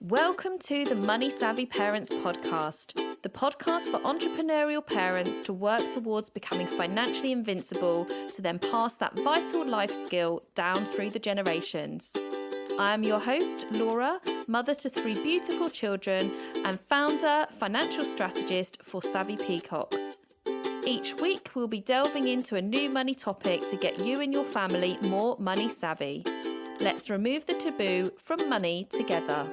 Welcome to the Money Savvy Parents podcast, the podcast for entrepreneurial parents to work towards becoming financially invincible to then pass that vital life skill down through the generations. I am your host, Laura, mother to 3 beautiful children and founder, financial strategist for Savvy Peacocks. Each week, we'll be delving into a new money topic to get you and your family more money savvy. Let's remove the taboo from money together.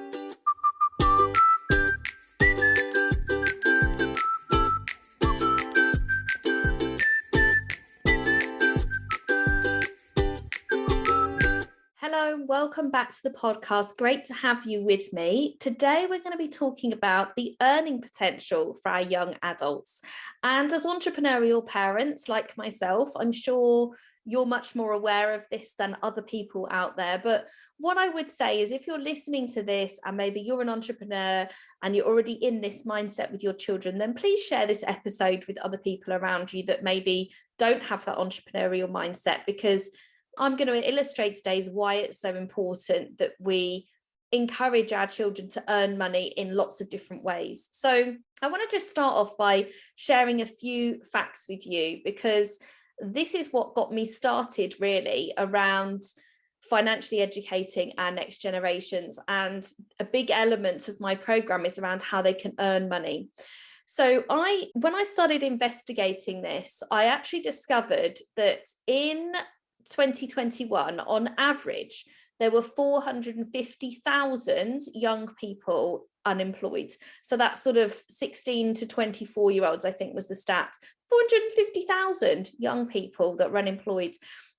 Hello, welcome back to the podcast. Great to have you with me. Today, we're going to be talking about the earning potential for our young adults. And as entrepreneurial parents like myself, I'm sure you're much more aware of this than other people out there. But what I would say is if you're listening to this and maybe you're an entrepreneur and you're already in this mindset with your children, then please share this episode with other people around you that maybe don't have that entrepreneurial mindset, because I'm going to illustrate today why it's so important that we encourage our children to earn money in lots of different ways. So I want to just start off by sharing a few facts with you, because this is what got me started really around financially educating our next generations. And a big element of my program is around how they can earn money. So when I started investigating this, I actually discovered that in 2021, on average, there were 450,000 young people unemployed. So that's sort of 16 to 24-year-olds, I think was the stat. 450,000 young people that were unemployed.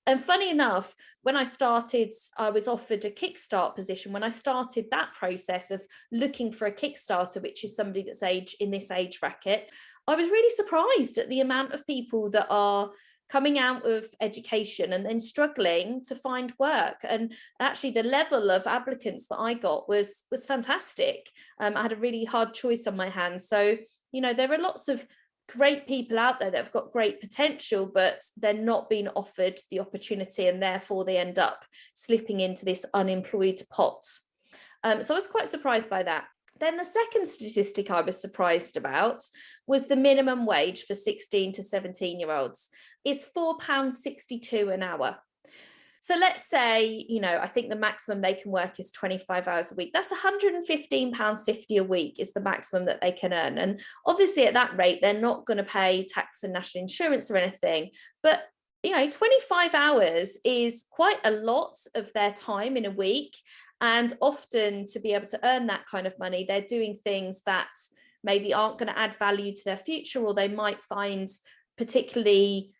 And funny enough, when I started, I was offered a Kickstart position. When I started that process of looking for a Kickstarter, which is somebody that's in this age bracket, I was really surprised at the amount of people that are coming out of education and then struggling to find work. And actually the level of applicants that I got was fantastic. I had a really hard choice on my hands. So, there are lots of great people out there that have got great potential, but they're not being offered the opportunity, and therefore they end up slipping into this unemployed pot. So I was quite surprised by that. Then the second statistic I was surprised about was the minimum wage for 16 to 17-year-olds is £4.62 an hour. So let's say, I think the maximum they can work is 25 hours a week. That's £115.50 a week is the maximum that they can earn. And obviously at that rate, they're not going to pay tax and national insurance or anything. But 25 hours is quite a lot of their time in a week. And often to be able to earn that kind of money, they're doing things that maybe aren't going to add value to their future, or they might find particularly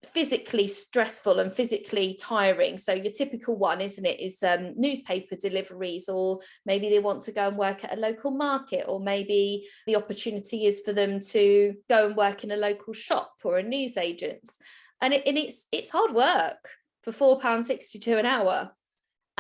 physically stressful and physically tiring. So your typical one, isn't it, is newspaper deliveries, or maybe they want to go and work at a local market, or maybe the opportunity is for them to go and work in a local shop or a newsagent's. And it's hard work for £4.62 an hour,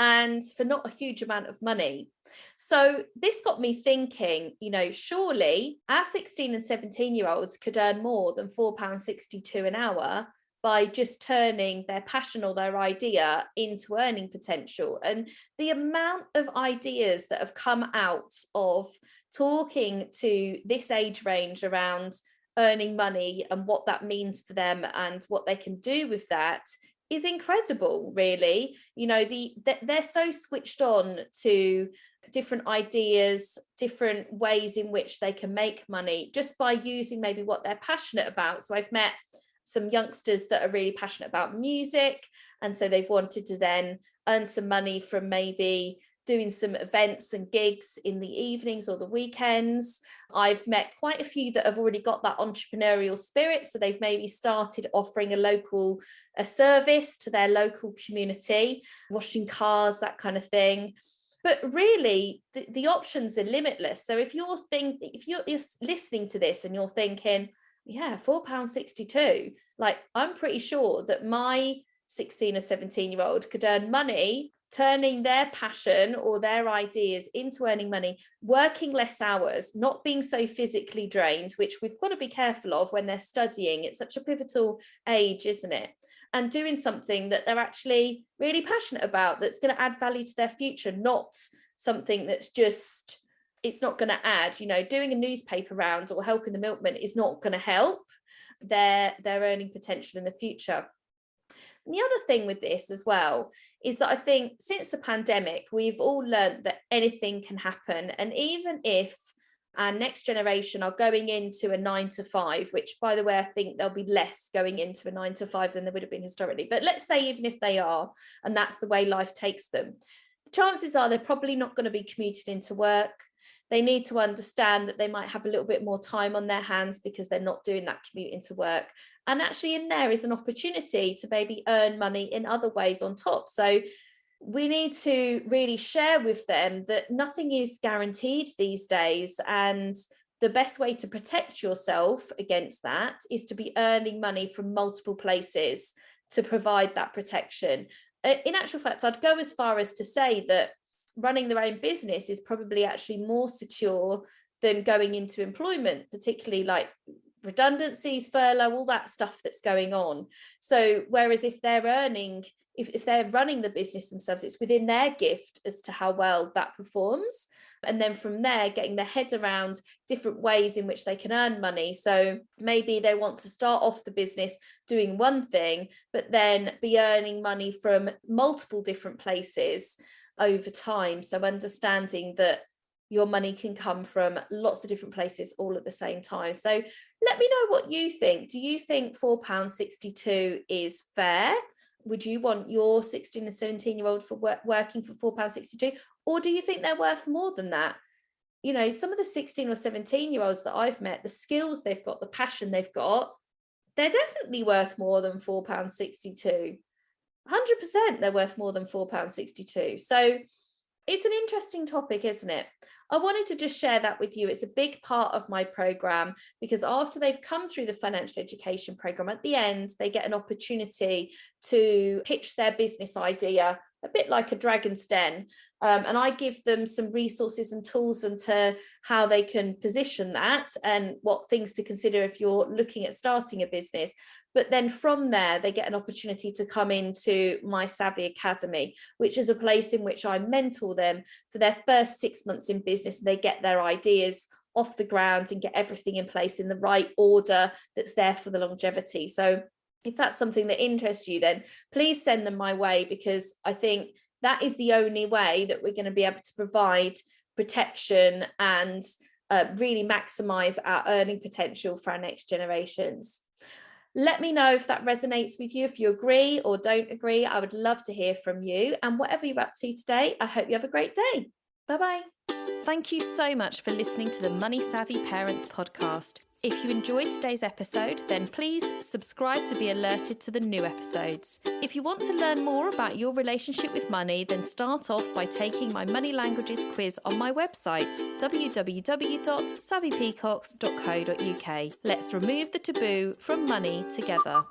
and for not a huge amount of money. So this got me thinking, surely our 16 and 17-year-olds could earn more than £4.62 an hour by just turning their passion or their idea into earning potential. And the amount of ideas that have come out of talking to this age range around earning money and what that means for them and what they can do with that is incredible, really. They're so switched on to different ideas, different ways in which they can make money just by using maybe what they're passionate about. So I've met some youngsters that are really passionate about music, and so they've wanted to then earn some money from maybe doing some events and gigs in the evenings or the weekends. I've met quite a few that have already got that entrepreneurial spirit. So they've maybe started offering a service to their local community, washing cars, that kind of thing. But really, the options are limitless. So if you're listening to this and you're thinking, yeah, £4.62, like I'm pretty sure that my 16 or 17-year-old could earn money turning their passion or their ideas into earning money, working less hours, not being so physically drained, which we've got to be careful of when they're studying. It's such a pivotal age, isn't it? And doing something that they're actually really passionate about, that's going to add value to their future, not something that's just, it's not going to add, doing a newspaper round or helping the milkman is not going to help their earning potential in the future. And the other thing with this as well is that I think since the pandemic, we've all learned that anything can happen. And even if our next generation are going into a 9 to 5, which, by the way, I think there'll be less going into a 9 to 5 than there would have been historically. But let's say even if they are, and that's the way life takes them, chances are they're probably not going to be commuting into work. They need to understand that they might have a little bit more time on their hands because they're not doing that commute into work. And actually in there is an opportunity to maybe earn money in other ways on top. So we need to really share with them that nothing is guaranteed these days. And the best way to protect yourself against that is to be earning money from multiple places to provide that protection. In actual fact, I'd go as far as to say that running their own business is probably actually more secure than going into employment, particularly like redundancies, furlough, all that stuff that's going on. So whereas if they're earning, if they're running the business themselves, it's within their gift as to how well that performs. And then from there, getting their head around different ways in which they can earn money. So maybe they want to start off the business doing one thing, but then be earning money from multiple different places over time. So understanding that your money can come from lots of different places all at the same time. So let me know what you think. Do you think £4.62 is fair? Would you want your 16 and 17-year-old for working for £4.62? Or do you think they're worth more than that? Some of the 16 or 17-year-olds that I've met, the skills they've got, the passion they've got, they're definitely worth more than £4.62. 100% they're worth more than £4.62. So it's an interesting topic, isn't it? I wanted to just share that with you. It's a big part of my program because after they've come through the financial education program, at the end, they get an opportunity to pitch their business idea, a bit like a dragon's den. And I give them some resources and tools into how they can position that and what things to consider if you're looking at starting a business. But then from there, they get an opportunity to come into my Savvy Academy, which is a place in which I mentor them for their first 6 months in business. They get their ideas off the ground and get everything in place in the right order that's there for the longevity. So if that's something that interests you, then please send them my way, because I think that is the only way that we're going to be able to provide protection and really maximize our earning potential for our next generations. Let me know if that resonates with you, if you agree or don't agree. I would love to hear from you. And whatever you're up to today, I hope you have a great day. Bye-bye. Thank you so much for listening to the Money Savvy Parents podcast. If you enjoyed today's episode, then please subscribe to be alerted to the new episodes. If you want to learn more about your relationship with money, then start off by taking my Money Languages quiz on my website, www.savvypeacocks.co.uk. Let's remove the taboo from money together.